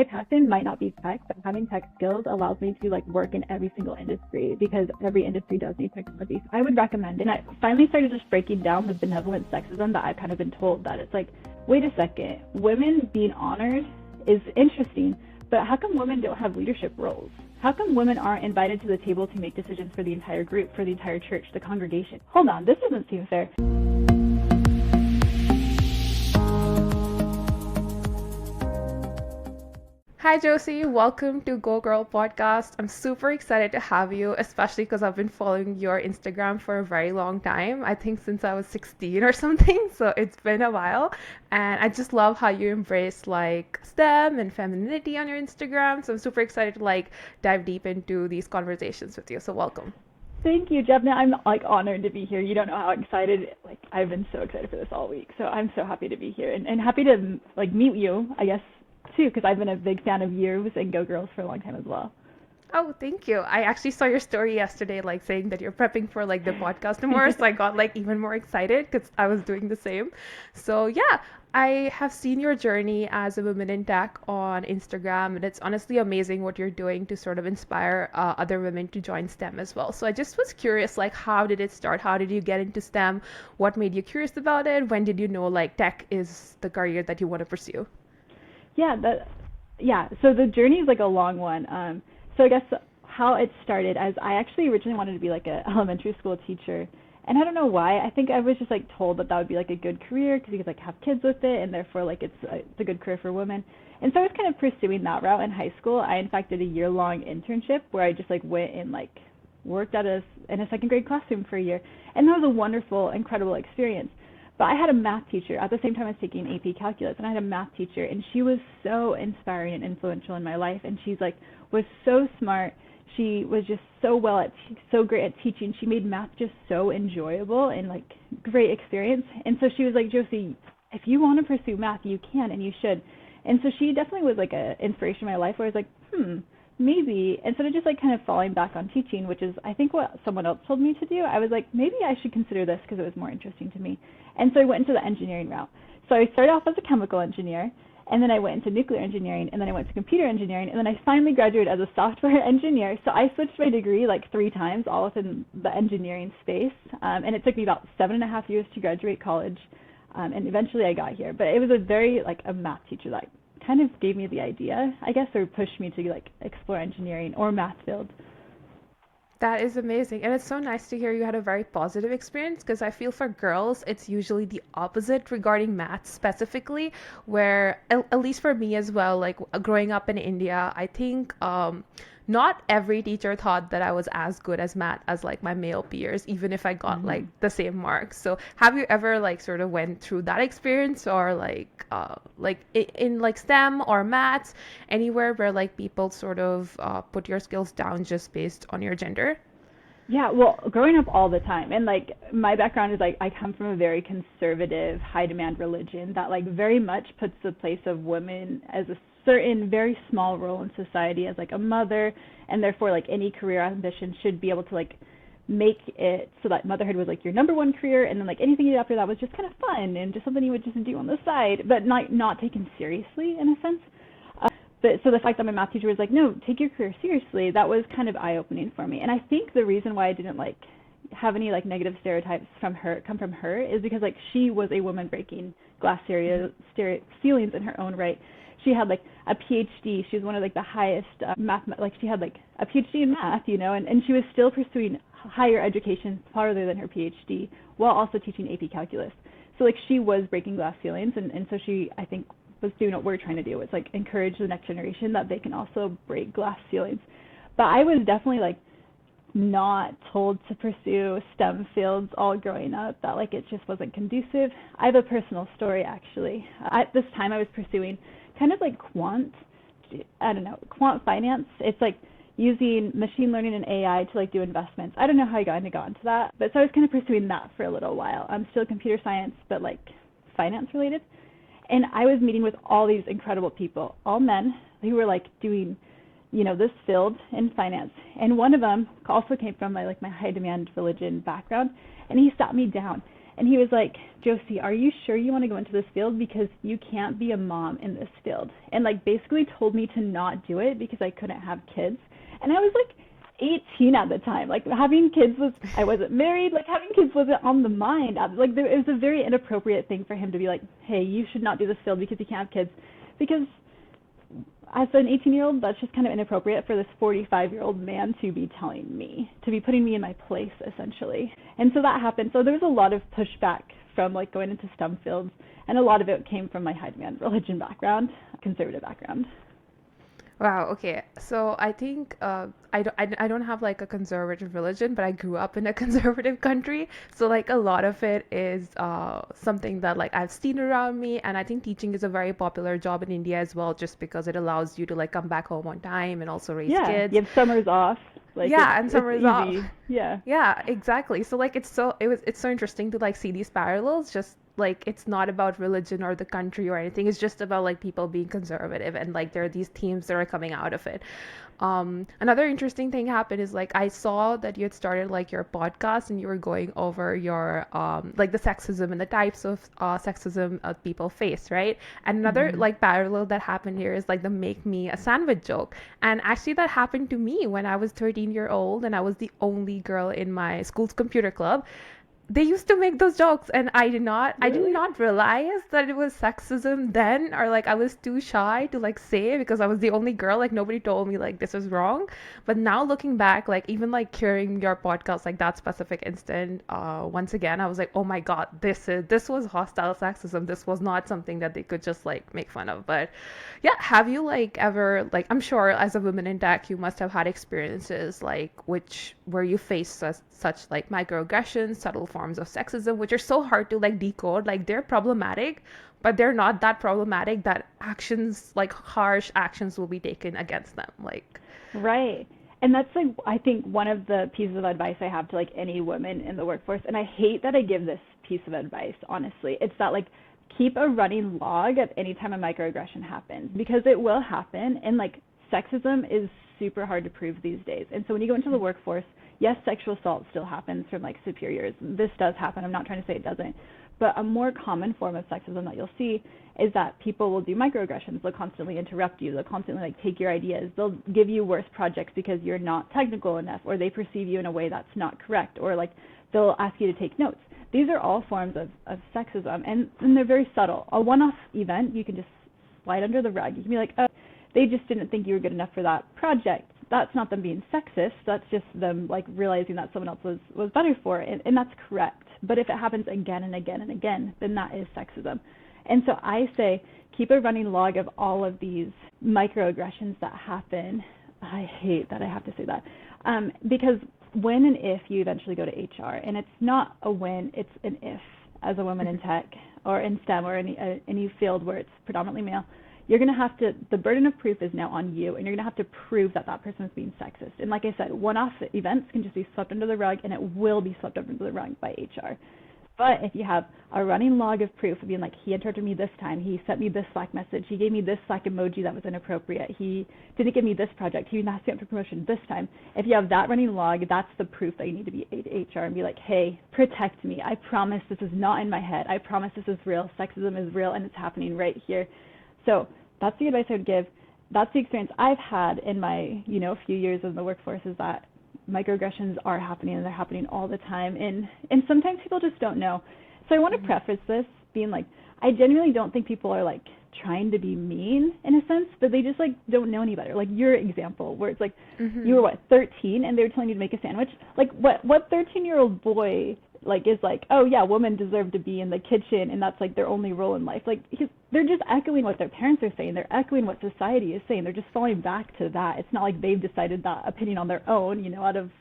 my passion might not be tech, but having tech skills allows me to like work in every single industry because every industry does need technology. So I would recommend it. And I finally started just breaking down the benevolent sexism that I've kind of been told, that it's like, wait a second, women being honored is interesting, but how come women don't have leadership roles? How come women aren't invited to the table to make decisions for the entire group, for the entire church, the congregation? Hold on, this doesn't seem fair. Hi JoCee, welcome to Go Girl podcast. I'm super excited to have you, especially because I've been following your Instagram for a very long time. I think since I was 16 or something, so it's been a while. And I just love how you embrace like STEM and femininity on your Instagram. So I'm super excited to like dive deep into these conversations with you. So welcome. Thank you, Jevna. I'm like honored to be here. You don't know how excited, like I've been so excited for this all week. So I'm so happy to be here and happy to like meet you, I guess, too, because I've been a big fan of yours and Go Girls for a long time as well. Oh, thank you. I actually saw your story yesterday, like saying that you're prepping for like the podcast tomorrow. So I got like even more excited because I was doing the same. So yeah, I have seen your journey as a woman in tech on Instagram, and it's honestly amazing what you're doing to sort of inspire other women to join STEM as well. So I just was curious, like, how did it start? How did you get into STEM? What made you curious about it? When did you know like tech is the career that you want to pursue? So the journey is like a long one. So I guess how it started, as I actually originally wanted to be like an elementary school teacher, and I don't know why. I think I was just like told that would be like a good career because you could like have kids with it, and therefore like it's a good career for women. And so I was kind of pursuing that route in high school. I in fact did a year-long internship where I just like went and like worked in a second grade classroom for a year, and that was a wonderful, incredible experience. But I had a math teacher at the same time I was taking AP Calculus, and I had a math teacher, and she was so inspiring and influential in my life, and she's like was so smart. She was just so great at teaching. She made math just so enjoyable and like great experience. And so she was like, JoCee, if you want to pursue math, you can and you should. And so she definitely was like an inspiration in my life where I was like, maybe instead of just like kind of falling back on teaching, which is I think what someone else told me to do, I was like, maybe I should consider this because it was more interesting to me. And so I went into the engineering route. So I started off as a chemical engineer, and then I went into nuclear engineering, and then I went to computer engineering, and then I finally graduated as a software engineer. So I switched my degree like 3 times, all within the engineering space, and it took me about 7.5 years to graduate college, and eventually I got here. But it was a math teacher that kind of gave me the idea, I guess, or pushed me to like explore engineering or math fields. That is amazing. And it's so nice to hear you had a very positive experience because I feel for girls, it's usually the opposite regarding math specifically, where, at least for me as well, like growing up in India, I think not every teacher thought that I was as good as math as like my male peers, even if I got like the same marks. So have you ever like sort of went through that experience or in like STEM or maths, anywhere where like people sort of put your skills down just based on your gender? Yeah, well, growing up all the time, and like my background is like I come from a very conservative, high demand religion that like very much puts the place of women as a certain very small role in society as like a mother, and therefore like any career ambition should be able to like make it so that motherhood was like your number one career, and then like anything you did after that was just kind of fun and just something you would just do on the side, but not taken seriously in a sense. But so the fact that my math teacher was like, no, take your career seriously, that was kind of eye-opening for me. And I think the reason why I didn't like have any like negative stereotypes come from her is because like she was a woman breaking glass ceilings in her own right. She had like a PhD. She was one of like the highest like she had like a PhD in math, and she was still pursuing higher education farther than her PhD while also teaching AP Calculus. So like she was breaking glass ceilings, and so she, I think, was doing what we're trying to do. It's like encourage the next generation that they can also break glass ceilings. But I was definitely like not told to pursue STEM fields all growing up, that like it just wasn't conducive. I have a personal story actually. At this time I was pursuing kind of like quant finance. It's like using machine learning and AI to like do investments. I don't know how I got into that, but so I was kind of pursuing that for a little while. I'm still computer science, but like finance related. And I was meeting with all these incredible people, all men who were like doing, this field in finance. And one of them also came from my high demand religion background. And he sat me down And he was like, "JoCee, are you sure you want to go into this field? Because you can't be a mom in this field." And like basically told me to not do it because I couldn't have kids. And I was like 18 at the time. Like having kids was, I wasn't married. Like having kids wasn't on the mind. Like it was a very inappropriate thing for him to be like, "Hey, you should not do this field because you can't have kids." Because as an 18-year-old, that's just kind of inappropriate for this 45-year-old man to be telling me, to be putting me in my place, essentially. And so that happened. So there was a lot of pushback from like going into STEM fields, and a lot of it came from my high demand religion background, conservative background. Wow, okay. So I think I don't have like a conservative religion, but I grew up in a conservative country. So like a lot of it is something that like I've seen around me, and I think teaching is a very popular job in India as well, just because it allows you to like come back home on time and also raise Yeah, kids. you have summers off. Like Yeah, and it's summers off. easy. Yeah. Yeah, exactly. So like it's so interesting to like see these parallels. Just like it's not about religion or the country or anything. It's just about like people being conservative, and like there are these themes that are coming out of it. Another interesting thing happened is like I saw that you had started like your podcast and you were going over your like the sexism and the types of sexism people face, right? And another Mhm. like parallel that happened here is like the make me a sandwich joke. And actually that happened to me when I was 13-year-old and I was the only girl in my school's computer club. They used to make those jokes, and I did Really? not realize that it was sexism then, or like I was too shy to like say it because I was the only girl. Like nobody told me like this was wrong. But now looking back, like even like hearing your podcast, like that specific instant, once again I was like, oh my god, this was hostile sexism. This was not something that they could just like make fun of. But yeah, have you like ever like, I'm sure as a woman in tech you must have had experiences like which where you face such like microaggressions, subtle forms of sexism, which are so hard to like decode. Like they're problematic, but they're not that problematic that actions like harsh actions will be taken against them. Like, Right. And that's like I think one of the pieces of advice I have to like any woman in the workforce, and I hate that I give this piece of advice, honestly. It's that like keep a running log of any time a microaggression happens because it will happen, and like sexism is super hard to prove these days. And so when you go into the workforce, yes, sexual assault still happens from like superiors. This does happen. I'm not trying to say it doesn't. But a more common form of sexism that you'll see is that people will do microaggressions. They'll constantly interrupt you. They'll constantly like take your ideas. They'll give you worse projects because you're not technical enough, or they perceive you in a way that's not correct, or like they'll ask you to take notes. These are all forms of sexism, and they're very subtle. A one-off event, you can just slide under the rug. You can be like, oh, they just didn't think you were good enough for that project. That's not them being sexist. That's just them like realizing that someone else was better for it, and that's correct. But if it happens again and again and again, then that is sexism. And so I say keep a running log of all of these microaggressions that happen. I hate that I have to say that, because when and if you eventually go to HR, and it's not a when, it's an if, as a woman in tech or in STEM or any field where it's predominantly male, you're going to have to, the burden of proof is now on you, and you're going to have to prove that that person is being sexist. And like I said, one-off events can just be swept under the rug, and it will be swept under the rug by HR. But if you have a running log of proof of being like, he interrupted me this time, he sent me this Slack message, he gave me this Slack emoji that was inappropriate, he didn't give me this project, he asked me up for promotion this time. If you have that running log, that's the proof that you need to be HR and be like, hey, protect me. I promise this is not in my head. I promise this is real. Sexism is real, and it's happening right here. So that's the advice I would give. That's the experience I've had in my, few years in the workforce, is that microaggressions are happening, and they're happening all the time. And sometimes people just don't know. So I want to preface this being like, I genuinely don't think people are like trying to be mean in a sense, but they just like don't know any better. Like your example where it's like you were 13 and they were telling you to make a sandwich. Like what 13-year-old boy like is like, oh yeah, women deserve to be in the kitchen and that's like their only role in life. Like they're just echoing what their parents are saying. They're echoing what society is saying. They're just falling back to that. It's not like they've decided that opinion on their own, out of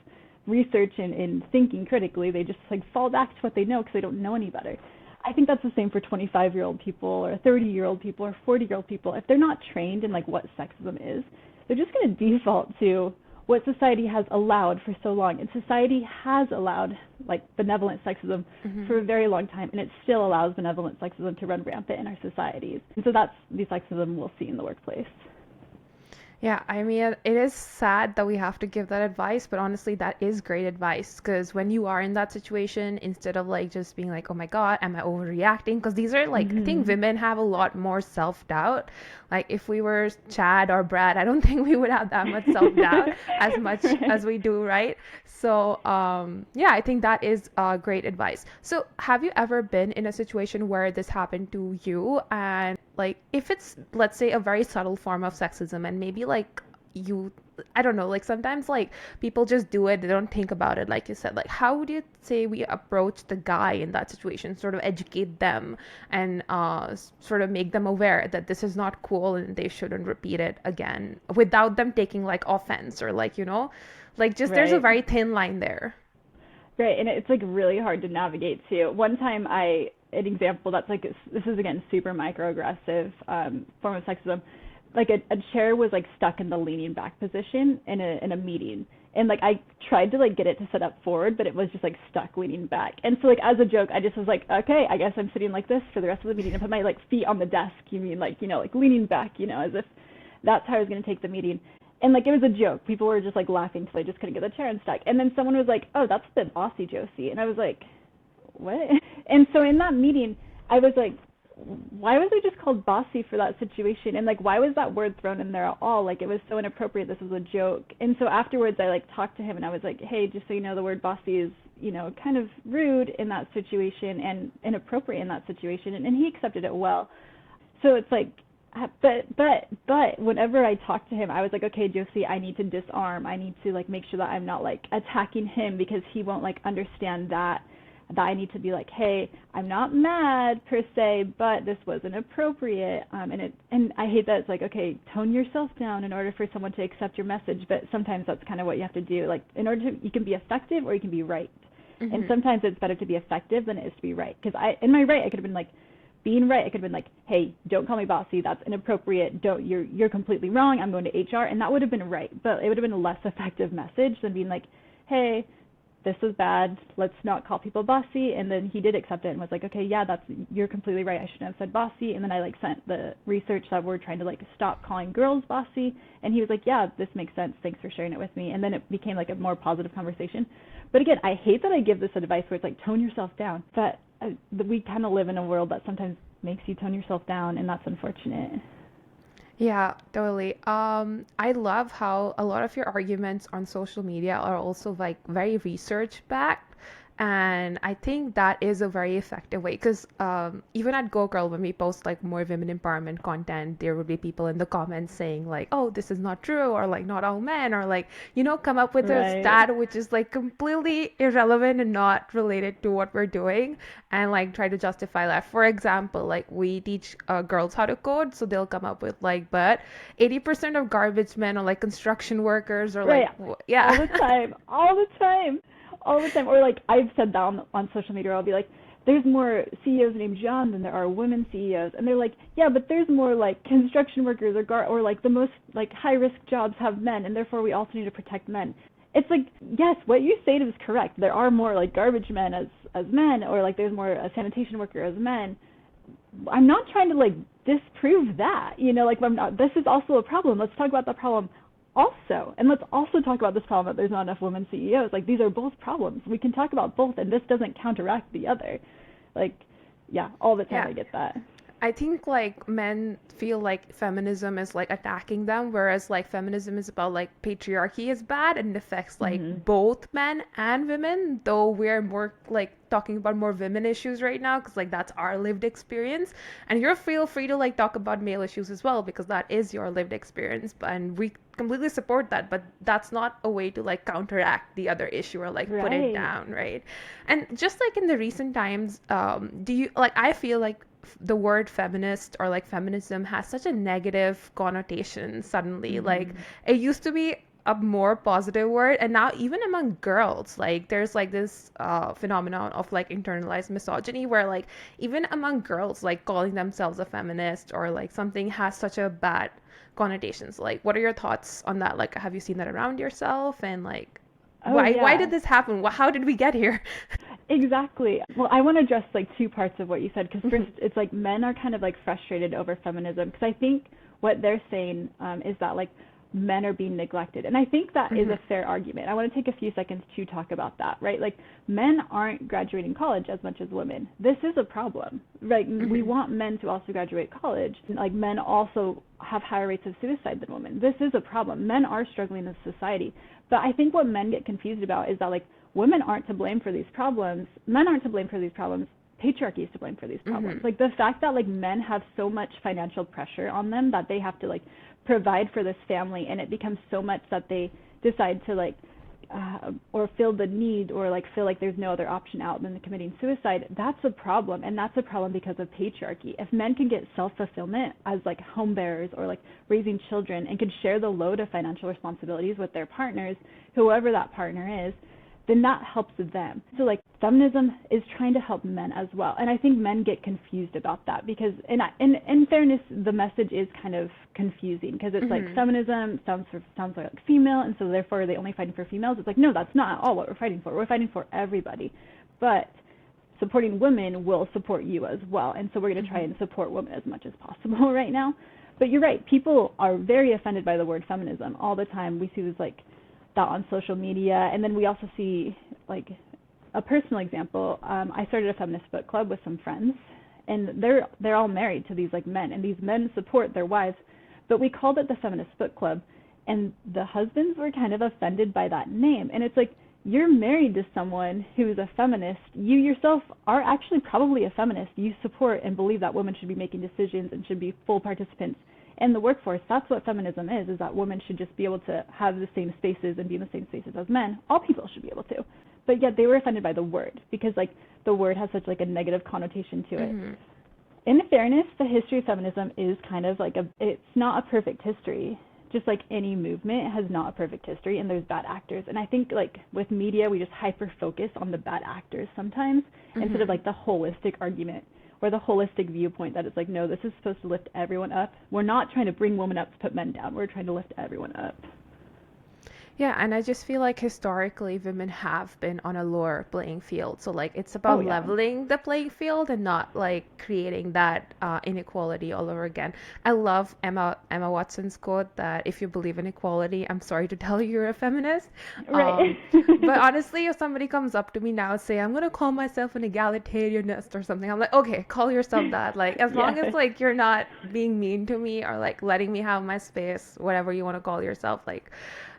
research and thinking critically. They just like fall back to what they know because they don't know any better. I think that's the same for 25-year-old people or 30-year-old people or 40-year-old people. If they're not trained in like what sexism is, they're just going to default to what society has allowed for so long. And society has allowed like benevolent sexism for a very long time, and it still allows benevolent sexism to run rampant in our societies. And so that's the sexism we'll see in the workplace. Yeah, I mean, it is sad that we have to give that advice, but honestly, that is great advice because when you are in that situation, instead of like just being like, oh my God, am I overreacting? Because these are like, I think Hmm. women have a lot more self-doubt. Like, if we were Chad or Brad, I don't think we would have that much self-doubt as much Right. as we do, right? So, yeah, I think that is great advice. So, have you ever been in a situation where this happened to you? And like, if it's, let's say, a very subtle form of sexism, and maybe like you, I don't know, like sometimes like people just do it, they don't think about it, like you said. Like, how would you say we approach the guy in that situation? Sort of educate them and sort of make them aware that this is not cool and they shouldn't repeat it again without them taking like offense or like, like just there's a Right. very thin line there. Right, and it's like really hard to navigate too. One time an example that's like, this is again super microaggressive form of sexism. Like a chair was like stuck in the leaning back position in a meeting. And like I tried to like get it to sit up forward, but it was just like stuck leaning back. And so like as a joke, I just was like, okay, I guess I'm sitting like this for the rest of the meeting and put my like feet on the desk. You mean like, like leaning back, as if that's how I was going to take the meeting. And like it was a joke. People were just like laughing because I just couldn't get the chair unstuck. And then someone was like, "Oh, that's a bit bossy, JoCee." And I was like, "What?" And so in that meeting, I was like, "Why was I just called bossy for that situation?" And like, why was that word thrown in there at all? Like it was so inappropriate. This was a joke. And so afterwards, I like talked to him and I was like, "Hey, just so you know, the word bossy is." Kind of rude in that situation and inappropriate in that situation, and he accepted it well. So it's like, but whenever I talked to him, I was like, okay, JoCee, I need to disarm. I need to like make sure that I'm not like attacking him because he won't like understand that I need to be like, hey, I'm not mad per se, but this wasn't appropriate. And I hate that it's like, okay, tone yourself down in order for someone to accept your message, but sometimes that's kind of what you have to do. Like in order to, you can be effective or you can be right. And Hmm. sometimes it's better to be effective than it is to be right. Because in my right, I could have been like, being right, I could have been like, hey, don't call me bossy. That's inappropriate. You're completely wrong. I'm going to HR, and that would have been right. But it would have been a less effective message than being like, hey, this was bad. Let's not call people bossy. And then he did accept it and was like, okay, yeah, you're completely right. I shouldn't have said bossy. And then I like sent the research that we're trying to like stop calling girls bossy. And he was like, yeah, this makes sense. Thanks for sharing it with me. And then it became like a more positive conversation. But again, I hate that I give this advice where it's like tone yourself down. But we kind of live in a world that sometimes makes you tone yourself down, and that's unfortunate. Yeah, totally. I love how a lot of your arguments on social media are also like very research backed. And I think that is a very effective way because even at Go Girl, when we post like more women empowerment content, there would be people in the comments saying like, "Oh, this is not true," or like, "Not all men," or like, come up with a Right. stat which is like completely irrelevant and not related to what we're doing, and like try to justify that. For example, like we teach girls how to code, so they'll come up with like, but 80% of garbage men are like construction workers or like, Right. All yeah. the time. All the time. All the time. Or like I've said that on social media. I'll be like, there's more CEOs named John than there are women CEOs, and they're like, yeah, but there's more like construction workers or like the most like high risk jobs have men, and therefore we also need to protect men. It's like, yes, what you stated is correct. There are more like garbage men as men, or like there's more a sanitation worker as men. I'm not trying to like disprove that. Like I'm not. This is also a problem. Let's talk about the problem also, and let's also talk about this problem that there's not enough women CEOs. Like these are both problems. We can talk about both, and this doesn't counteract the other. Like, yeah, all the time Yeah, I get that. I think like men feel like feminism is like attacking them, whereas like feminism is about like patriarchy is bad and it affects like Mhm. both men and women, though we're more like talking about more women issues right now because like that's our lived experience. And you're feel free to like talk about male issues as well because that is your lived experience, and we completely support that, but that's not a way to like counteract the other issue or like put it Right. down, right? And just like in the recent times, do you like I feel like the word feminist or like feminism has such a negative connotation suddenly. Like Mhm. it used to be a more positive word, and now even among girls, like there's like this phenomenon of like internalized misogyny where like even among girls, like calling themselves a feminist or like something has such a bad connotations. Like what are your thoughts on that? Like have you seen that around yourself, and like Oh why did yeah. this happen? How did we get here? Exactly. Well, I want to address like two parts of what you said because first, Mhm. it's like men are kind of like frustrated over feminism because I think what they're saying is that like men are being neglected. And I think that is a fair argument. I want to take a few seconds to talk about that, right? Like, men aren't graduating college as much as women. This is a problem, right? We want men to also graduate college. Like, men also have higher rates of suicide than women. This is a problem. Men are struggling in society. But I think what men get confused about is that, like, women aren't to blame for these problems. Men aren't to blame for these problems. Patriarchy is to blame for these problems. Like, the fact that, like, men have so much financial pressure on them that they have to, like, provide for this family, and it becomes so much that they decide to, like, or feel the need, or like feel like there's no other option out than committing suicide. That's a problem, and that's a problem because of patriarchy. If men can get self-fulfillment as, like, home bearers or, like, raising children, and could share the load of financial responsibilities with their partners, whoever that partner is, then that helps them. So, like, feminism is trying to help men as well. And I think men get confused about that because, in fairness, the message is kind of confusing because it's like feminism sounds like female, and so therefore they only fighting for females. It's like, no, that's not at all what we're fighting for. We're fighting for everybody. But supporting women will support you as well. And so we're going to try and support women as much as possible right now. But you're right. People are very offended by the word feminism all the time. We see this, like, that on social media, and then we also see, like, a personal example. I started a feminist book club with some friends, and they're all married to these, like, men, and these men support their wives, but we called it the Feminist Book Club, and the husbands were kind of offended by that name. And it's like, you're married to someone who's a feminist. You yourself are actually probably a feminist. You support and believe that women should be making decisions and should be full participants in the workforce. That's what feminism is that women should just be able to have the same spaces and be in the same spaces as men. All people should be able to. But yet they were offended by the word because, like, the word has such, like, a negative connotation to it. In fairness, the history of feminism is kind of like it's not a perfect history. Just like any movement, it has not a perfect history, and there's bad actors. And I think, like, with media, we just hyper-focus on the bad actors sometimes instead of, like, the holistic argument or the holistic viewpoint that it's like, no, this is supposed to lift everyone up. We're not trying to bring women up to put men down. We're trying to lift everyone up. Yeah, and I just feel like historically women have been on a lower playing field. So, like, it's about leveling the playing field and not, like, creating that inequality all over again. I love Emma Watson's quote that if you believe in equality, I'm sorry to tell you, you're a feminist. Right. But honestly, if somebody comes up to me now and say, I'm going to call myself an egalitarianist or something, I'm like, okay, call yourself that. Like, as long as, like, you're not being mean to me or, like, letting me have my space, whatever you want to call yourself, like,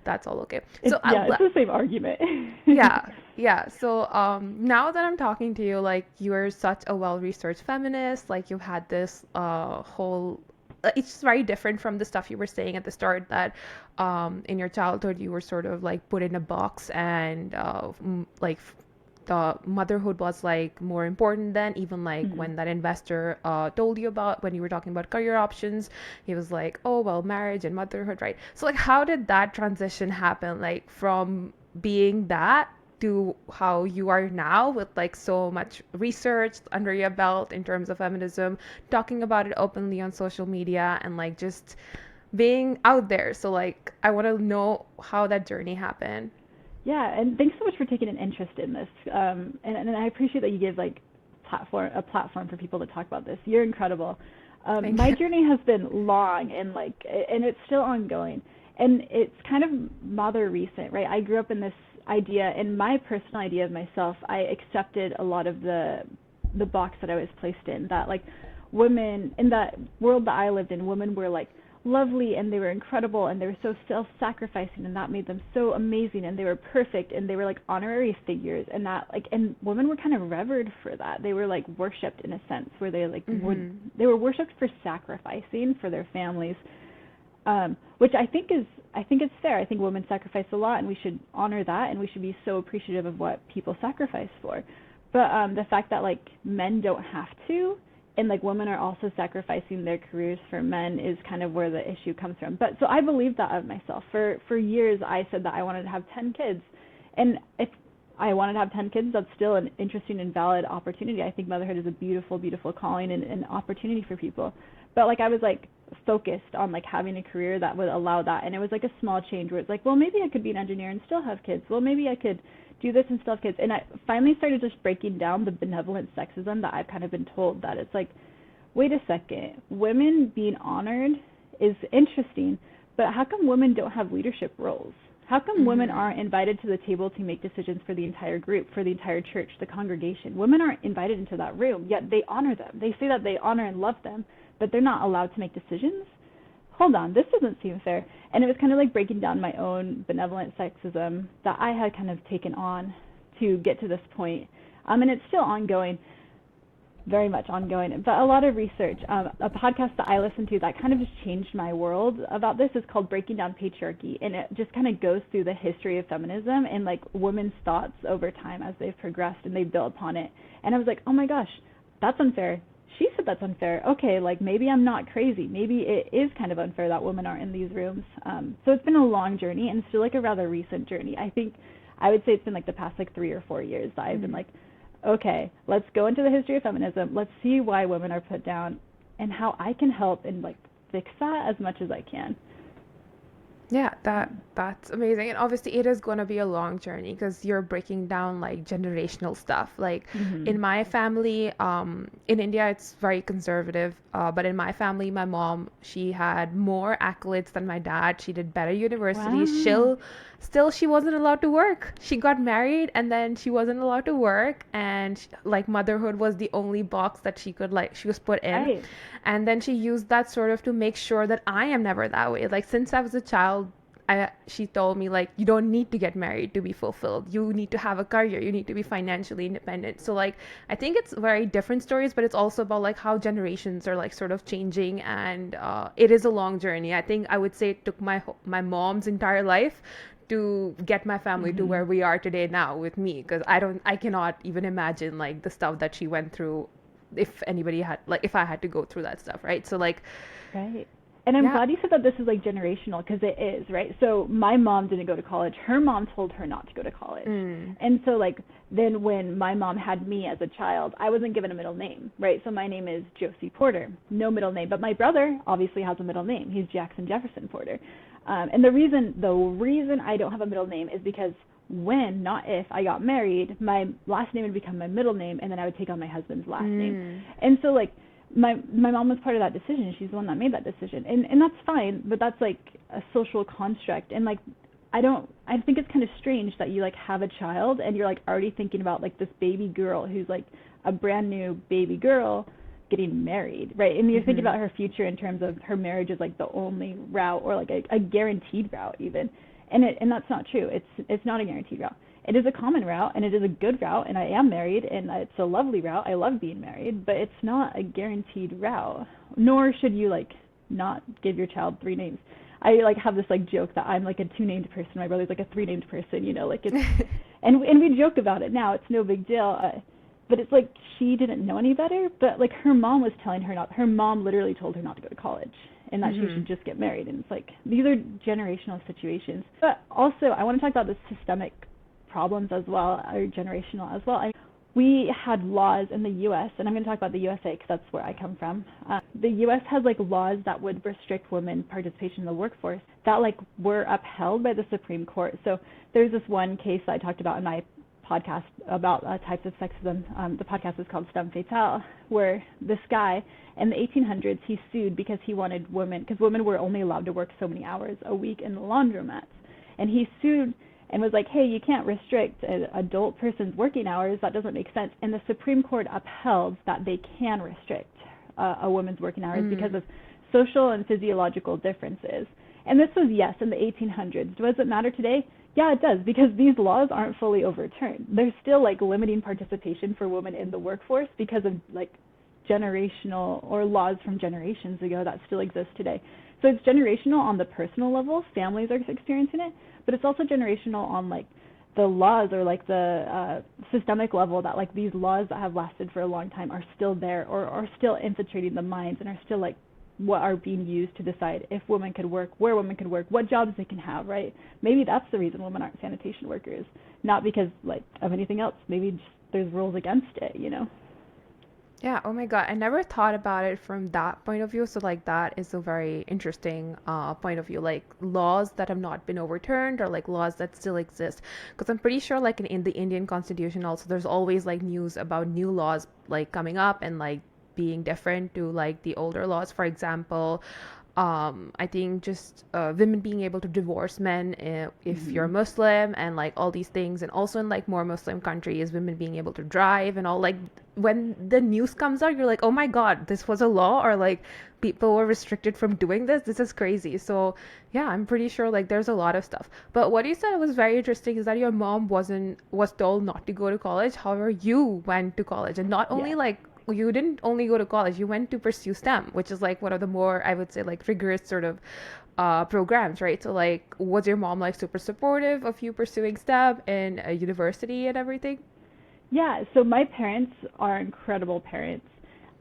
that's all okay. So it's the same argument. yeah. So now that I'm talking to you, like, you're such a well-researched feminist. Like, you've had this whole. It's just very different from the stuff you were saying at the start that in your childhood you were sort of, like, put in a box and like, the motherhood was, like, more important than even, like, when that investor told you about when you were talking about career options, he was like, oh, well, marriage and motherhood, right? So, like, how did that transition happen, like, from being that to how you are now with, like, so much research under your belt in terms of feminism, talking about it openly on social media, and, like, just being out there? So, like, I want to know how that journey happened. Yeah, and thanks so much for taking an interest in this. And I appreciate that you give, like, a platform for people to talk about this. You're incredible. My journey has been long and, like, and it's still ongoing. And it's kind of rather recent, right? I grew up in this idea, in my personal idea of myself, I accepted a lot of the box that I was placed in, that, like, women, in that world that I lived in, women were, like, lovely and they were incredible and they were so self-sacrificing, and that made them so amazing, and they were perfect, and they were, like, honorary figures, and that, like, and women were kind of revered for that. They were, like, worshipped in a sense where they, like, they were worshipped for sacrificing for their families, which I think is fair. I think women sacrifice a lot, and we should honor that, and we should be so appreciative of what people sacrifice for. But the fact that, like, men don't have to, and, like, women are also sacrificing their careers for men is kind of where the issue comes from. But so I believed that of myself. For years, I said that I wanted to have 10 kids. And if I wanted to have 10 kids, that's still an interesting and valid opportunity. I think motherhood is a beautiful, beautiful calling and an opportunity for people. But, like, I was, like, focused on, like, having a career that would allow that. And it was, like, a small change where it's like, well, maybe I could be an engineer and still have kids. Well, maybe I could do this and still have kids. And I finally started just breaking down the benevolent sexism that I've kind of been told, that it's like, wait a second, women being honored is interesting, but how come women don't have leadership roles? How come women aren't invited to the table to make decisions for the entire group, for the entire church, the congregation? Women aren't invited into that room, yet they honor them. They say that they honor and love them, but they're not allowed to make decisions? Hold on, this doesn't seem fair. And it was kind of like breaking down my own benevolent sexism that I had kind of taken on to get to this point. And it's still ongoing, very much ongoing, but a lot of research. A podcast that I listened to that kind of just changed my world about this is called Breaking Down Patriarchy, and it just kind of goes through the history of feminism and like women's thoughts over time as they've progressed and they built upon it. And I was like, oh my gosh, that's unfair. She said that's unfair. Okay, like maybe I'm not crazy. Maybe it is kind of unfair that women aren't in these rooms. So it's been a long journey and still like a rather recent journey. I think I would say it's been like the past like 3 or 4 years that I've been like, okay, let's go into the history of feminism. Let's see why women are put down and how I can help and like fix that as much as I can. Yeah, that's amazing. And obviously it is going to be a long journey because you're breaking down like generational stuff. Like in my family, in India it's very conservative, but in my family, my mom, she had more accolades than my dad. She did better universities. Wow. Still she wasn't allowed to work. She got married and then she wasn't allowed to work, and like motherhood was the only box that she was put in. Right. And then she used that sort of to make sure that I am never that way. Like since I was a child, she told me like, you don't need to get married to be fulfilled. You need to have a career. You need to be financially independent. So like, I think it's very different stories, but it's also about like how generations are like sort of changing, and it is a long journey. I think I would say it took my mom's entire life to get my family to where we are today now with me, because I cannot even imagine like the stuff that she went through if I had to go through that stuff, right? So like, Right. And I'm glad you said that this is like generational, because it is, right? So my mom didn't go to college. Her mom told her not to go to college. And so like then when my mom had me as a child, I wasn't given a middle name, right? So my name is JoCee Porter, no middle name. But my brother obviously has a middle name. He's Jackson Jefferson Porter. And the reason I don't have a middle name is because when, not if, I got married, my last name would become my middle name, and then I would take on my husband's last name. And so like my mom was part of that decision. She's the one that made that decision, and that's fine, but that's like a social construct. And like I think it's kind of strange that you like have a child and you're like already thinking about like this baby girl who's like a brand new baby girl getting married, right? And you're thinking about her future in terms of her marriage is like the only route, or like a guaranteed route even. And that's not true. It's not a guaranteed route. It is a common route, and it is a good route, and I am married, and it's a lovely route. I love being married, but it's not a guaranteed route. Nor should you like not give your child 3 names. I like have this like joke that I'm like a 2-named person. My brother's like a 3-named person, you know, like it's and we joke about it now. It's no big deal. But it's like she didn't know any better, but like her mom was telling her not. Her mom literally told her not to go to college, and that she should just get married. And it's like these are generational situations. But also I want to talk about the systemic problems as well, or generational as well. We had laws in the U.S., and I'm going to talk about the USA because that's where I come from. The U.S. has like laws that would restrict women participation in the workforce that like were upheld by the Supreme Court. So there's this one case that I talked about in my podcast about types of sexism. The podcast is called Femme Fatale, where this guy in the 1800s, he sued because he wanted women, because women were only allowed to work so many hours a week in the laundromats. And he sued and was like, hey, you can't restrict an adult person's working hours. That doesn't make sense. And the Supreme Court upheld that they can restrict a woman's working hours because of social and physiological differences. And this was, yes, in the 1800s. Does it matter today? Yeah, it does, because these laws aren't fully overturned. There's still like limiting participation for women in the workforce because of like generational or laws from generations ago that still exist today. So it's generational on the personal level, families are experiencing it, but it's also generational on like the laws or like the systemic level, that like these laws that have lasted for a long time are still there, or are still infiltrating the minds and are still like what are being used to decide if women could work, where women could work, what jobs they can have, right? Maybe that's the reason women aren't sanitation workers, not because like of anything else. Maybe just there's rules against it, you know? Yeah, oh my God, I never thought about it from that point of view. So like that is a very interesting point of view, like laws that have not been overturned or like laws that still exist. Because I'm pretty sure like in the Indian Constitution also, there's always like news about new laws like coming up and like being different to like the older laws. For example, I think just women being able to divorce men if you're Hmm. Muslim, and like all these things, and also in like more Muslim countries, women being able to drive and all. Like when the news comes out, you're like, oh my God, this was a law, or like people were restricted from doing this. This is crazy. So yeah, I'm pretty sure like there's a lot of stuff. But what you said was very interesting is that your mom was told not to go to college. However, you went to college, and not only Yeah. like you didn't only go to college, you went to pursue STEM, which is like one of the more, I would say, like rigorous sort of programs, right? So like, was your mom like super supportive of you pursuing STEM and a university and everything? Yeah, so my parents are incredible parents.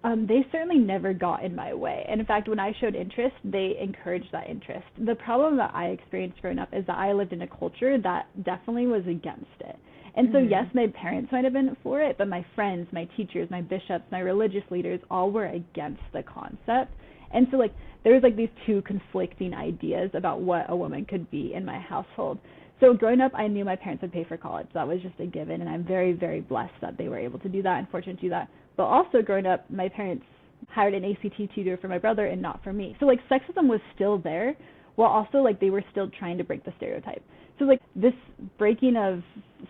They certainly never got in my way. And in fact, when I showed interest, they encouraged that interest. The problem that I experienced growing up is that I lived in a culture that definitely was against it. And so, yes, Mm-hmm. my parents might have been for it, but my friends, my teachers, my bishops, my religious leaders all were against the concept. And so, like, there was like these two conflicting ideas about what a woman could be in my household. So growing up, I knew my parents would pay for college. That was just a given, and I'm very, very blessed that they were able to do that and fortunate to do that. But also growing up, my parents hired an ACT tutor for my brother and not for me. So like sexism was still there, while also like they were still trying to break the stereotype. So like this breaking of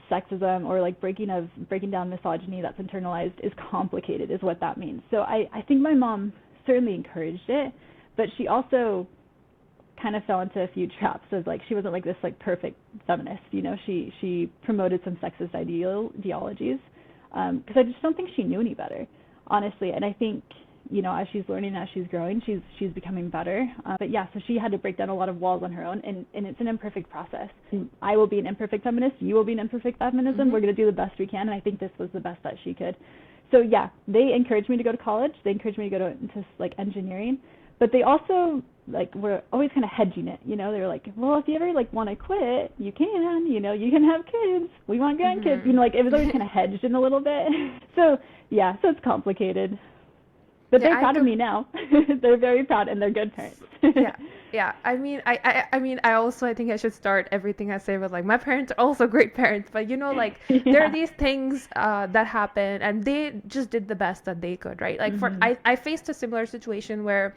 sexism or like breaking down misogyny that's internalized is complicated, is what that means. So I think my mom certainly encouraged it, but she also kind of fell into a few traps of like she wasn't like this like perfect feminist, you know. She promoted some sexist ideologies because I just don't think she knew any better, honestly. And I think, you know, as she's learning, as she's growing, she's becoming better. But yeah, so she had to break down a lot of walls on her own, and it's an imperfect process. I will be an imperfect feminist. You will be an imperfect feminism. Mm-hmm. We're gonna do the best we can, and I think this was the best that she could. So yeah, they encouraged me to go to college. They encouraged me to go to into like engineering, but they also like were always kind of hedging it. You know, they were like, well, if you ever like want to quit, you can. You know, you can have kids. We want grandkids. You know, like it was always kind of hedged in a little bit. So yeah, so it's complicated. But Yeah, they're proud of me now. They're very proud, and they're good parents. yeah, yeah. I mean, I also, I think I should start everything I say with like my parents are also great parents, but you know, like there are Yeah. these things that happen, and they just did the best that they could, right? Like for Mhm. I faced a similar situation where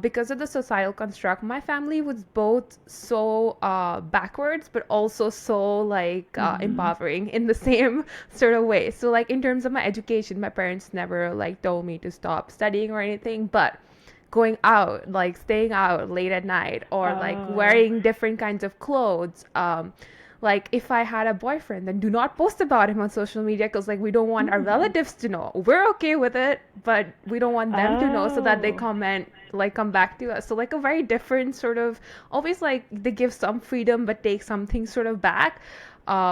because of the societal construct, my family was both so backwards, but also so like Mhm. empowering in the same sort of way. So like in terms of my education, my parents never like told me to stop studying or anything, but going out, like staying out late at night, or like Oh. wearing different kinds of clothes, like if I had a boyfriend, then do not post about him on social media, because like we don't want our Mm. relatives to know. We're okay with it, but we don't want them to know, so that they Oh. comment, like come back to us. So like a very different sort of, always like they give some freedom but take something sort of back,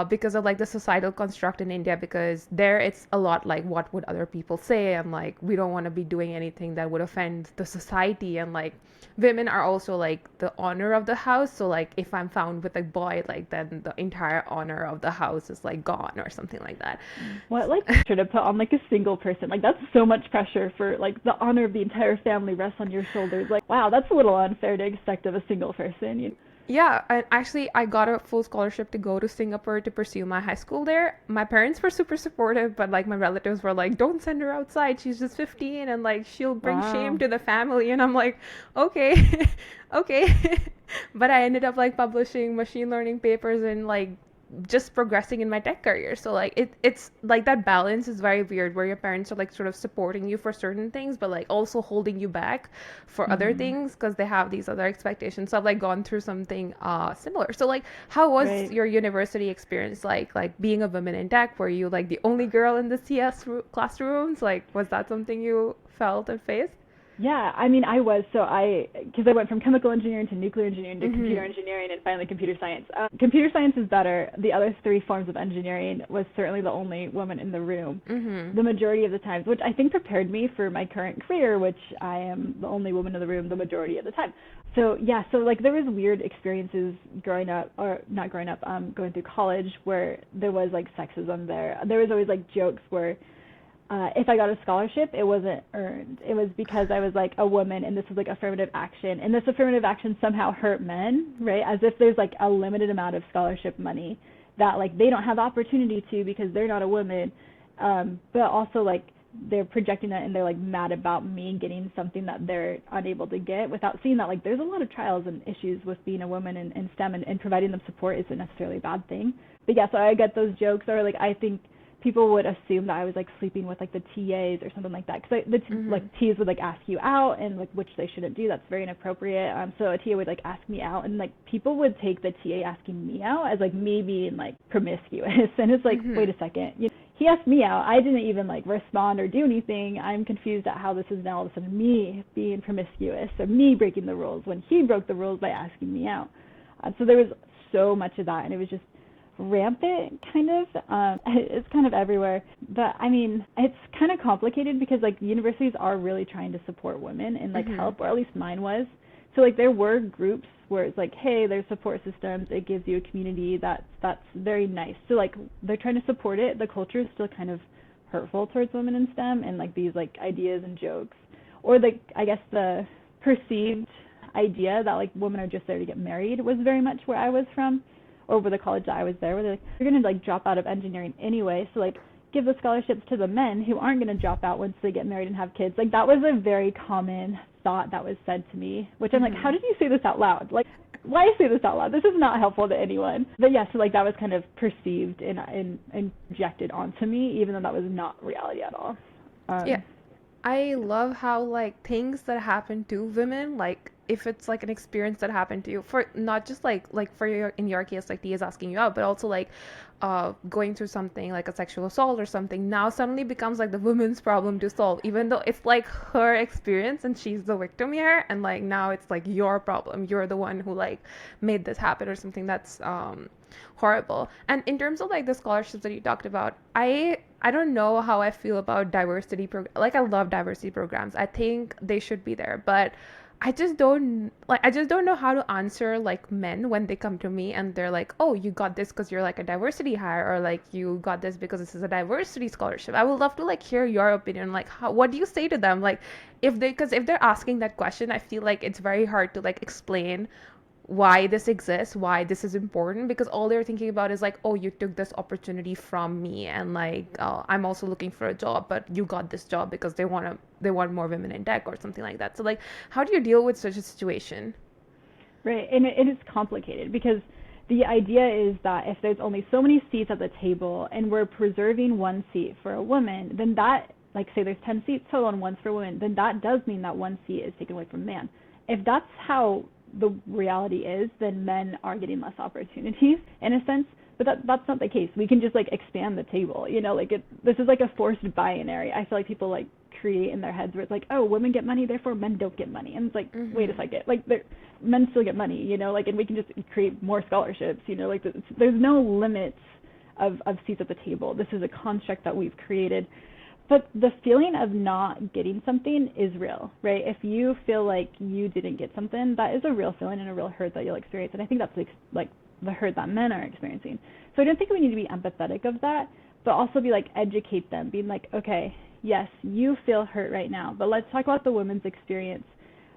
because of like the societal construct in India, because there it's a lot like what would other people say, and like we don't want to be doing anything that would offend the society, and like women are also like the honor of the house. So like if I'm found with a boy, like then the entire honor of the house is like gone or something like that. What like pressure to put on like a single person? Like that's so much pressure for like the honor of the entire family rests on your shoulders. Like wow, that's a little unfair to expect of a single person. You know? Yeah, and actually, I got a full scholarship to go to Singapore to pursue my high school there. My parents were super supportive, but like my relatives were like, "Don't send her outside. She's just 15, and like she'll bring shame Wow. to the family." And I'm like, "Okay, okay." But I ended up like publishing machine learning papers and like just progressing in my tech career. So like it's like that balance is very weird, where your parents are like sort of supporting you for certain things, but like also holding you back for other Mhm. things, because they have these other expectations. So I've like gone through something similar. So like how was Right. your university experience, like being a woman in tech? Were you like the only girl in the classrooms? Like was that something you felt and faced? Yeah, I mean, I was so because I went from chemical engineering to nuclear engineering to computer Mhm. engineering and finally computer science. Computer science is better. The other three forms of engineering was certainly the only woman in the room, Mhm. the majority of the times, which I think prepared me for my current career, which I am the only woman in the room the majority of the time. So yeah, so like there was weird experiences growing up, or not growing up, going through college where there was like sexism there. There was always like jokes where if I got a scholarship, it wasn't earned. It was because I was like a woman, and this was like affirmative action, and this affirmative action somehow hurt men, right? As if there's like a limited amount of scholarship money that like they don't have opportunity to because they're not a woman. But also like they're projecting that and they're like mad about me getting something that they're unable to get, without seeing that like there's a lot of trials and issues with being a woman in STEM, and providing them support isn't necessarily a bad thing. But yeah, so I get those jokes, or like I think people would assume that I was like sleeping with like the TAs or something like that, because like TAs would like ask you out, and like which they shouldn't do. That's very inappropriate. So a TA would like ask me out, and like people would take the TA asking me out as like me being like promiscuous, and it's like, wait a second, he asked me out. I didn't even like respond or do anything. I'm confused at how this is now all of a sudden me being promiscuous, or me breaking the rules when he broke the rules by asking me out. So there was so much of that, and it was just rampant, kind of. It's kind of everywhere. But I mean, it's kind of complicated because like universities are really trying to support women and like help, or at least mine was. So like there were groups where it's like, hey, there's support systems, it gives you a community, that's very nice. So like they're trying to support it. The culture is still kind of hurtful towards women in STEM, and like these like ideas and jokes, or like I guess the perceived idea that like women are just there to get married was very much where I was from, or with the college that I was there, where they're like, you're going to like drop out of engineering anyway, so like give the scholarships to the men who aren't going to drop out once they get married and have kids. Like that was a very common thought that was said to me, which I'm like, how did you say this out loud? Like, why say this out loud? This is not helpful to anyone. But yeah, so like that was kind of perceived and projected onto me, even though that was not reality at all. Yeah. I love how like things that happen to women, like if it's like an experience that happened to you, for not just like for your, in your case, like Tia is asking you out, but also like going through something like a sexual assault or something, now suddenly becomes like the woman's problem to solve, even though it's like her experience and she's the victim here, and like now it's like your problem, you're the one who like made this happen or something. That's horrible. And in terms of like the scholarships that you talked about, I don't know how I feel about diversity like I love diversity programs. I think they should be there, but I just don't know how to answer like men when they come to me and they're like, oh, you got this because you're like a diversity hire, or like you got this because this is a diversity scholarship. I would love to like hear your opinion, like what do you say to them, like because if they're asking that question, I feel like it's very hard to like explain why this exists, why this is important, because all they're thinking about is like, oh, you took this opportunity from me, and like I'm also looking for a job, but you got this job because they want more women in tech or something like that. So like, how do you deal with such a situation? Right, and it is complicated because the idea is that if there's only so many seats at the table and we're preserving one seat for a woman, then that, like say there's 10 seats total and one's for women, then that does mean that one seat is taken away from a man. If that's how the reality is, then men are getting less opportunities in a sense, but that's not the case. We can just like expand the table, like this is like a forced binary. I feel like people like create in their heads where it's like, oh, women get money, therefore men don't get money, and it's like, wait a second, like men still get money, like, and we can just create more scholarships, like there's no limits of seats at the table. This is a construct that we've created. But the feeling of not getting something is real, right? If you feel like you didn't get something, that is a real feeling and a real hurt that you'll experience. And I think that's like the hurt that men are experiencing. So I don't think we need to be empathetic of that, but also be like, educate them, being like, okay, yes, you feel hurt right now, but let's talk about the women's experience.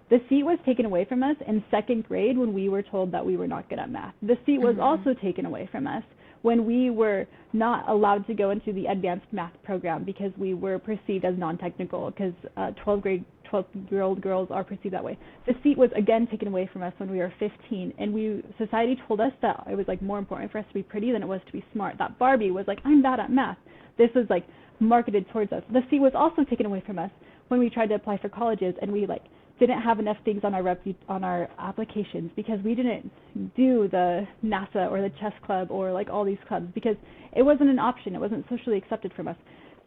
The seat was taken away from us in second grade when we were told that we were not good at math. The seat was also taken away from us when we were not allowed to go into the advanced math program because we were perceived as non-technical, because 12-year-old girls are perceived that way. The seat was again taken away from us when we were 15, and society told us that it was like more important for us to be pretty than it was to be smart. That Barbie was like, I'm bad at math. This was like marketed towards us. The seat was also taken away from us when we tried to apply for colleges and we like didn't have enough things on our applications because we didn't do the NASA or the chess club or like all these clubs because it wasn't an option. It wasn't socially accepted from us.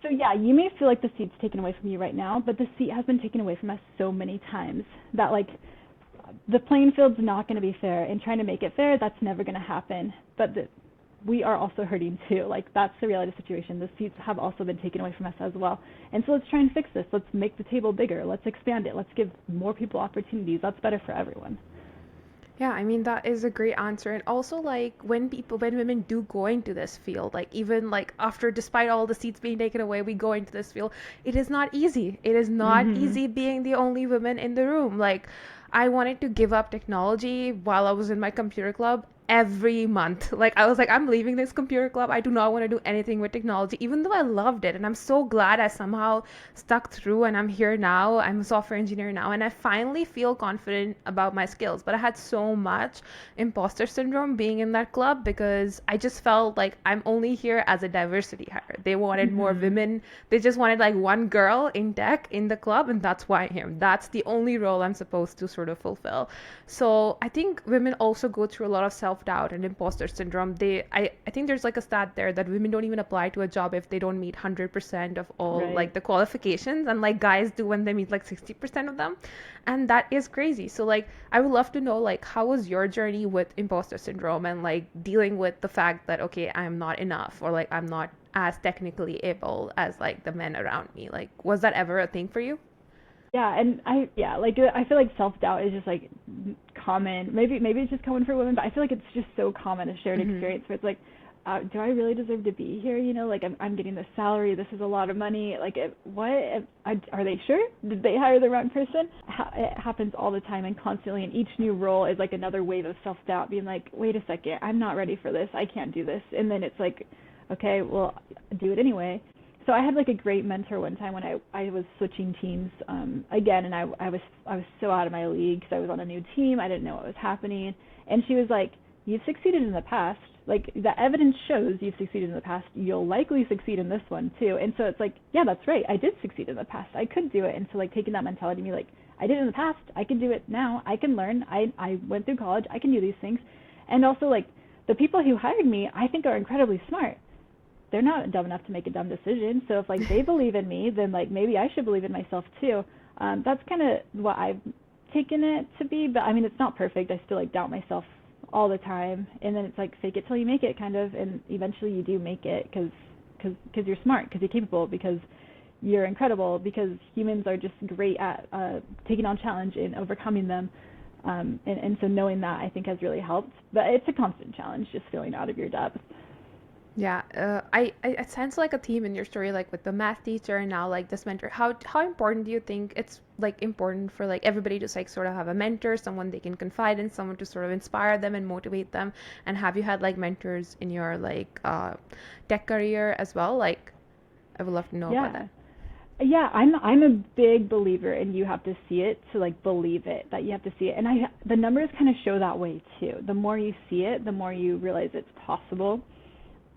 So yeah, you may feel like the seat's taken away from you right now, but the seat has been taken away from us so many times that like the playing field's not going to be fair, and trying to make it fair, that's never going to happen. But we are also hurting too. Like that's the reality of the situation. The seats have also been taken away from us as well. And so let's try and fix this. Let's make the table bigger. Let's expand it. Let's give more people opportunities. That's better for everyone. Yeah, I mean, that is a great answer. And also, like, when women do go into this field, like, even, like, despite all the seats being taken away, we go into this field, it is not easy. It is not easy being the only woman in the room. Like, I wanted to give up technology while I was in my computer club. every month. Like I was like, I'm leaving this computer club. I do not want to do anything with technology, even though I loved it. And I'm so glad I somehow stuck through and I'm here now. I'm a software engineer now and I finally feel confident about my skills. But I had so much imposter syndrome being in that club because I just felt like I'm only here as a diversity hire. They wanted more Mm-hmm. women. They just wanted like one girl in tech in the club, and that's why I'm here. That's the only role I'm supposed to sort of fulfill. So I think women also go through a lot of self-doubt and imposter syndrome. I think there's like a stat there that women don't even apply to a job if they don't meet 100% of all like Right. the qualifications, and like guys do when they meet like 60% of them. And that is crazy. So like I would love to know like how was your journey with imposter syndrome and like dealing with the fact that okay, I'm not enough, or like I'm not as technically able as like the men around me. Like was that ever a thing for you? Yeah, and like I feel like self-doubt is just like common. Maybe it's just common for women, but I feel like it's just so common, a shared Mhm. experience where it's like, do I really deserve to be here? You know, like I'm getting this salary, this is a lot of money. Like what? Are they sure? Did they hire the wrong person? It happens all the time and constantly, and each new role is like another wave of self-doubt, being like, wait a second, I'm not ready for this. I can't do this. And then it's like, okay, well, do it anyway. So I had like a great mentor one time when I was switching teams again, and I was so out of my league because I was on a new team. I didn't know what was happening, and she was like, "You've succeeded in the past. Like the evidence shows you've succeeded in the past. You'll likely succeed in this one too." And so it's like, yeah, that's right. I did succeed in the past. I could do it. And so like taking that mentality, me like, I did it in the past. I can do it now. I can learn. I went through college. I can do these things, and also like the people who hired me, I think are incredibly smart. They're not dumb enough to make a dumb decision. So if like they believe in me, then like maybe I should believe in myself too. That's kind of what I've taken it to be. But I mean, it's not perfect. I still like doubt myself all the time. And then it's like fake it till you make it kind of. And eventually you do make it because you're smart, because you're capable, because you're incredible, because humans are just great at taking on challenge and overcoming them. And so knowing that I think has really helped. But it's a constant challenge, just feeling out of your depth. Yeah, it sounds like a theme in your story, like with the math teacher and now like this mentor. How important do you think it's like important for like everybody to like sort of have a mentor, someone they can confide in, someone to sort of inspire them and motivate them? And have you had like mentors in your like tech career as well? Like, I would love to know about Yeah. that. Yeah, I'm a big believer in you have to see it to like believe it, that you have to see it. And the numbers kind of show that way too. The more you see it, the more you realize it's possible.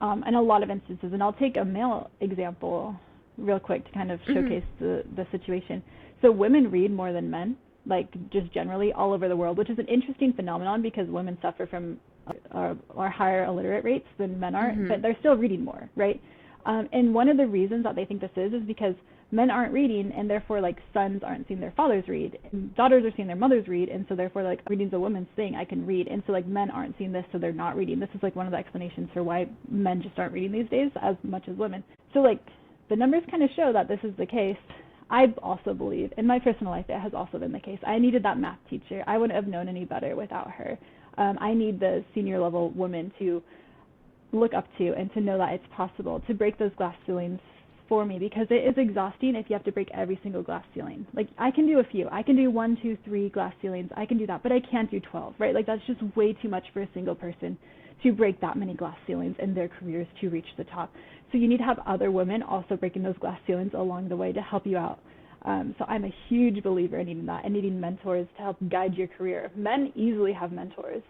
In a lot of instances, and I'll take a male example real quick to kind of Mm-hmm. showcase the situation. So women read more than men, like just generally all over the world, which is an interesting phenomenon because women suffer from higher illiterate rates than men are, Mm-hmm. but they're still reading more, right? And one of the reasons that they think this is because men aren't reading, and therefore like sons aren't seeing their fathers read, and daughters are seeing their mothers read, and so therefore like reading's a woman's thing. I can read, and so like men aren't seeing this, so they're not reading. This is like one of the explanations for why men just aren't reading these days as much as women. So like the numbers kind of show that this is the case. I also believe in my personal life it has also been the case. I needed that math teacher. I wouldn't have known any better without her. I need the senior level woman to look up to and to know that it's possible to break those glass ceilings for me, because it is exhausting if you have to break every single glass ceiling. Like I can do a few. I can do 1, 2, 3 glass ceilings. I can do that, but I can't do 12, right? Like that's just way too much for a single person to break that many glass ceilings in their careers to reach the top. So you need to have other women also breaking those glass ceilings along the way to help you out. So I'm a huge believer in needing that and needing mentors to help guide your career. Men easily have mentors.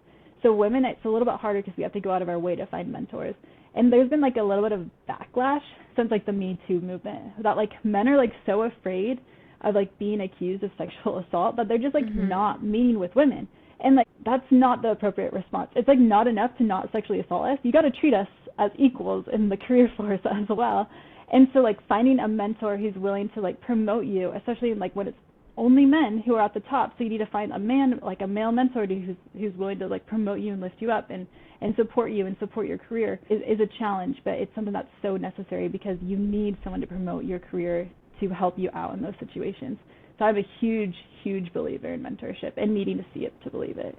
So women, it's a little bit harder because we have to go out of our way to find mentors. And there's been like a little bit of backlash since like the Me Too movement, that like men are like so afraid of like being accused of sexual assault that they're just like Mm-hmm. not meeting with women. And like that's not the appropriate response. It's like not enough to not sexually assault us. You got to treat us as equals in the career force as well. And so like finding a mentor who's willing to like promote you, especially like when it's only men who are at the top. So you need to find a man, like a male mentor who's willing to like promote you and lift you up and support you and support your career is a challenge, but it's something that's so necessary because you need someone to promote your career to help you out in those situations. So I'm a huge, huge believer in mentorship and needing to see it to believe it.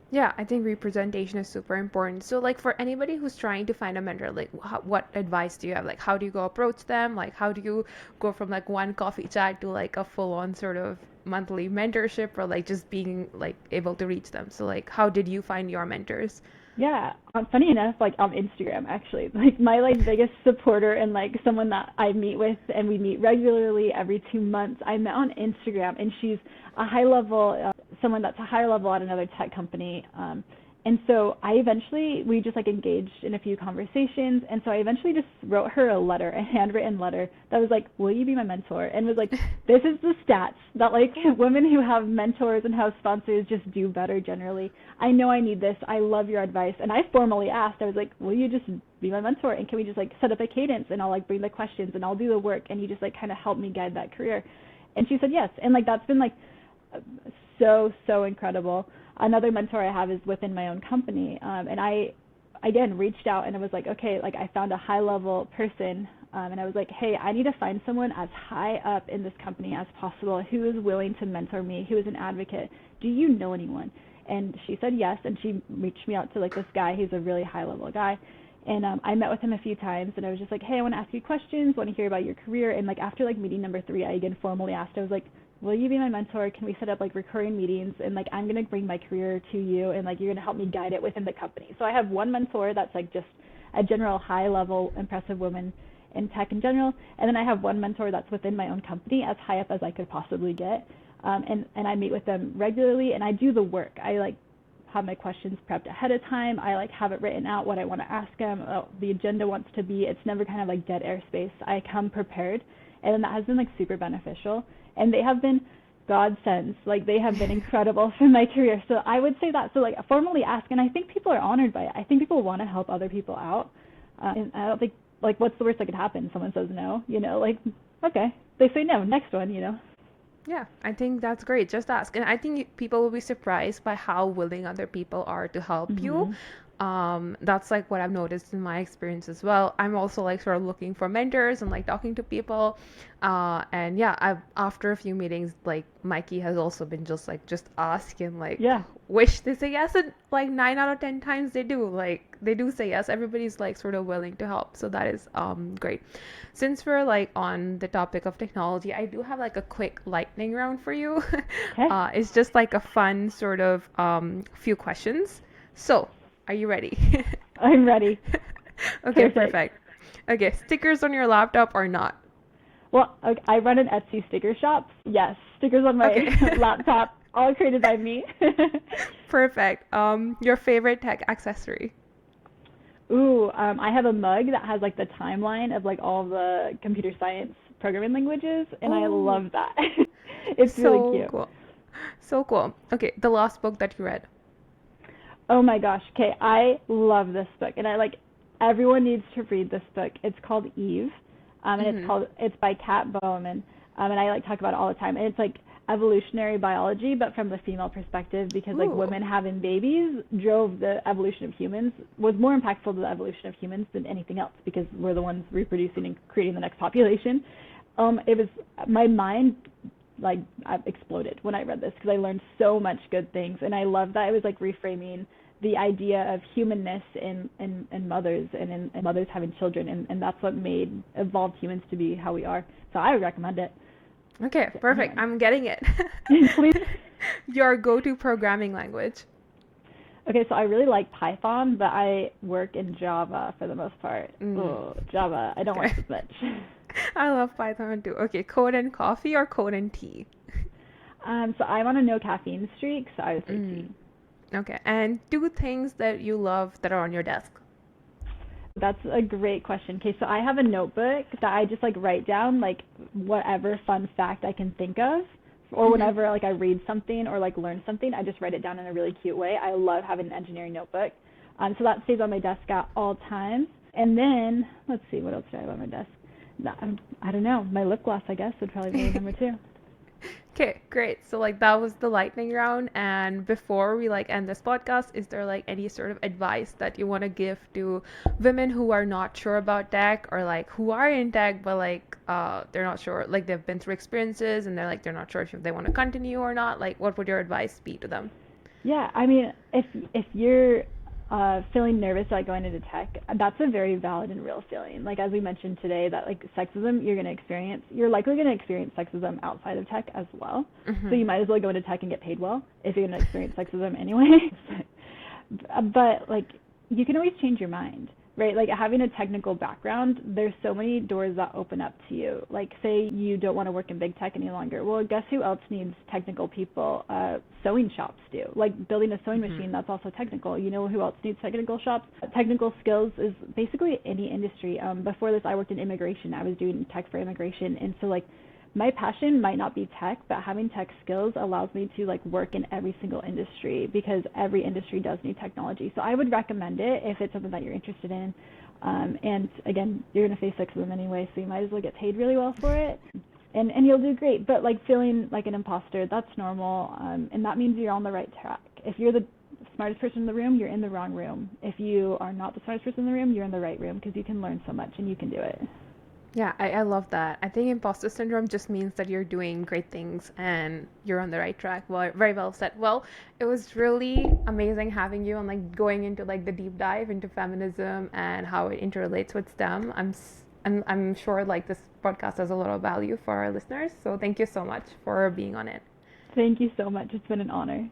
Yeah, I think representation is super important. So, like, for anybody who's trying to find a mentor, like, what advice do you have? Like, how do you go approach them? Like, how do you go from like one coffee chat to like a full-on sort of monthly mentorship, or like just being like able to reach them? So, like, how did you find your mentors? Yeah, funny enough, like on Instagram actually, like my like biggest supporter and like someone that I meet with and we meet regularly every 2 months. I met on Instagram, and she's a high level, someone that's a higher level at another tech company. And so we just like engaged in a few conversations, and so I eventually just wrote her a letter, a handwritten letter that was like, "Will you be my mentor?" And was like, "This is the stats that like women who have mentors and have sponsors just do better generally. I know I need this. I love your advice." And I formally asked, I was like, "Will you just be my mentor? And can we just like set up a cadence, and I'll like bring the questions and I'll do the work, and you just like kind of help me guide that career?" And she said yes. And like that's been like so incredible. Another mentor I have is within my own company, and I again reached out and I was like, okay, like I found a high level person, and I was like, hey, I need to find someone as high up in this company as possible who is willing to mentor me, who is an advocate. Do you know anyone? And she said yes, and she reached me out to like this guy. He's a really high level guy. And I met with him a few times, and I was just like, hey, I want to ask you questions, want to hear about your career. And like after like meeting number 3, I again formally asked, I was like, will you be my mentor? Can we set up like recurring meetings? And like I'm going to bring my career to you, and like you're going to help me guide it within the company. So I have one mentor that's like just a general high level impressive woman in tech in general, and then I have one mentor that's within my own company, as high up as I could possibly get. And I meet with them regularly, and I do the work. I like have my questions prepped ahead of time. I like have it written out what I want to ask them, the agenda wants to be. It's never kind of like dead air space. I come prepared, and that has been like super beneficial. And they have been godsends. Like they have been incredible for my career. So I would say that. So like formally ask, and I think people are honored by it. I think people want to help other people out, and I don't think like what's the worst that could happen? Someone says no, like okay, they say no. Next one. Yeah, I think that's great. Just ask. And I think people will be surprised by how willing other people are to help you. Mhm. That's like what I've noticed in my experience as well. I'm also like sort of looking for mentors and like talking to people. And yeah, after a few meetings, like Mikey has also been just asking like Yeah. wish they say yes, and like 9 out of 10 times they do. Like they do say yes. Everybody's like sort of willing to help. So that is great. Since we're like on the topic of technology, I do have like a quick lightning round for you. Okay. It's just like a fun sort of few questions. So, are you ready? I'm ready. Okay, Perfect. perfect. Okay, stickers on your laptop or not? Well, okay, I run an Etsy sticker shop. Yes, stickers on my Okay. laptop, all created by me. Perfect. Your favorite tech accessory? Ooh, I have a mug that has like the timeline of like all the computer science programming languages, and I Oh, love that. It's really so cute. cool. So cool. Okay, the last book that you read. Oh my gosh. Okay, I love this book, and I like everyone needs to read this book. It's called Eve, and Mm-hmm. it's by Kat Bowman, and I like talk about it all the time. And it's like evolutionary biology, but from the female perspective, because like Ooh. women having babies drove the evolution of humans, was more impactful to the evolution of humans than anything else, because we're the ones reproducing and creating the next population. It was my mind like exploded when I read this because I learned so much good things, and I love that it was like reframing the idea of humanness in mothers and in mothers having children, and that's what made evolved humans to be how we are. So I would recommend it Okay, to perfect. anyone. I'm getting it. Please. Your go-to programming language. Okay, so I really like Python, but I work in Java for the most part. Mm, Oh, Java, I don't okay. like as much. I love Python too. Okay, code and coffee or code and tea? So I'm on a no caffeine streak, so I would say tea. Mm, okay, and two things that you love that are on your desk. That's a great question. Okay, so I have a notebook that I just like write down like whatever fun fact I can think of, or Mm-hmm. whenever like I read something or like learn something, I just write it down in a really cute way. I love having an engineering notebook. So that stays on my desk at all times. And then let's see, what else do I have on my desk? I don't know. My lip gloss, I guess, would probably be number 2. Okay, great. So like that was the lightning round. And before we like end this podcast, is there like any sort of advice that you want to give to women who are not sure about tech, or like who are in tech but like they're not sure, like they've been through experiences and they're not sure if they want to continue or not? Like what would your advice be to them? Yeah, I mean, if you're feeling nervous about going into tech, that's a very valid and real feeling. Like as we mentioned today, that like sexism you're likely going to experience sexism outside of tech as well. So you might as well go into tech and get paid well if you're going to experience sexism anyway. But like you can always change your mind, right? Like having a technical background, there's so many doors that open up to you. Like say you don't want to work in big tech any longer. Well, guess who else needs technical people? Sewing shops do. Like building a sewing machine, that's also technical. You know who else needs technical shops? Technical skills is basically any industry. Before this, I worked in immigration. I was doing tech for immigration. And so like my passion might not be tech, but having tech skills allows me to like work in every single industry because every industry does need technology. So I would recommend it if it's something that you're interested in. And again, you're going to face sexism anyway, so you might as well get paid really well for it. And you'll do great. But like feeling like an imposter, that's normal. And that means you're on the right track. If you're the smartest person in the room, you're in the wrong room. If you are not the smartest person in the room, you're in the right room because you can learn so much and you can do it. Yeah, I love that. I think imposter syndrome just means that you're doing great things and you're on the right track. Well, very well said. Well, it was really amazing having you and like going into like the deep dive into feminism and how it interrelates with STEM. I'm sure like this podcast has a lot of value for our listeners. So thank you so much for being on it. Thank you so much. It's been an honor.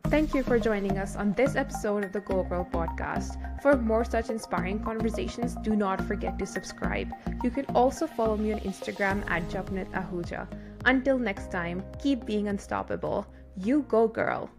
Thank you for joining us on this episode of the Go Girl podcast. For more such inspiring conversations, do not forget to subscribe. You can also follow me on Instagram at @JapnetAhuja. Until next time, keep being unstoppable. You go, girl.